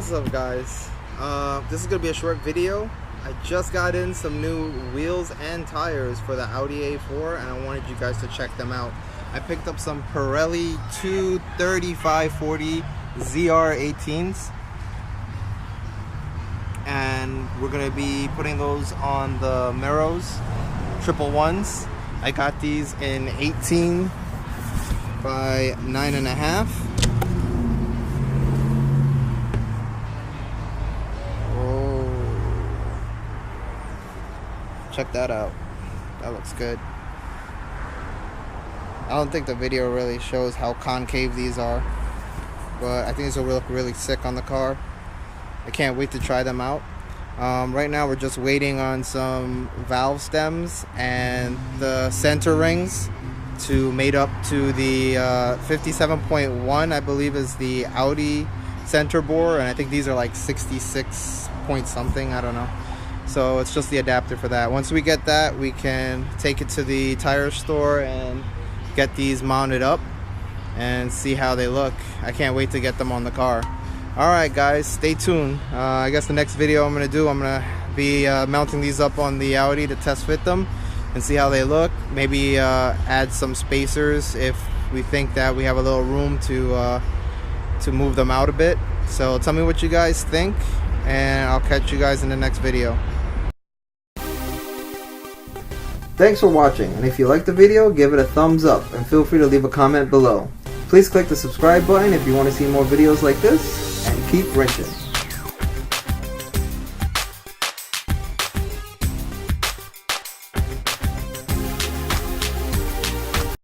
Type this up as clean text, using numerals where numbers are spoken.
What's up, guys? This is gonna be a short video. I just got in some new wheels and tires for the Audi A4 and I wanted you guys to check them out. I picked up some Pirelli 235/40 ZR18s and we're gonna be putting those on the Meadows 111s. I got these in 18 by 9.5. Check that out. That looks good. I don't think the video really shows how concave these are, but I think this will look really sick on the car. I can't wait to try them out. Right now we're just waiting on some valve stems and the center rings to mate up to the 57.1, I believe is the Audi center bore, and I think these are like 66 point something, I don't know. So it's just the adapter for that. Once we get that, we can take it to the tire store and get these mounted up and see how they look. I can't wait to get them on the car. Alright guys, stay tuned. I guess the next video I'm going to be mounting these up on the Audi to test fit them and see how they look. Maybe add some spacers if we think that we have a little room to move them out a bit. So tell me what you guys think and I'll catch you guys in the next video. Thanks for watching, and if you liked the video, give it a thumbs up and feel free to leave a comment below. Please click the subscribe button if you want to see more videos like this, and keep wrenching.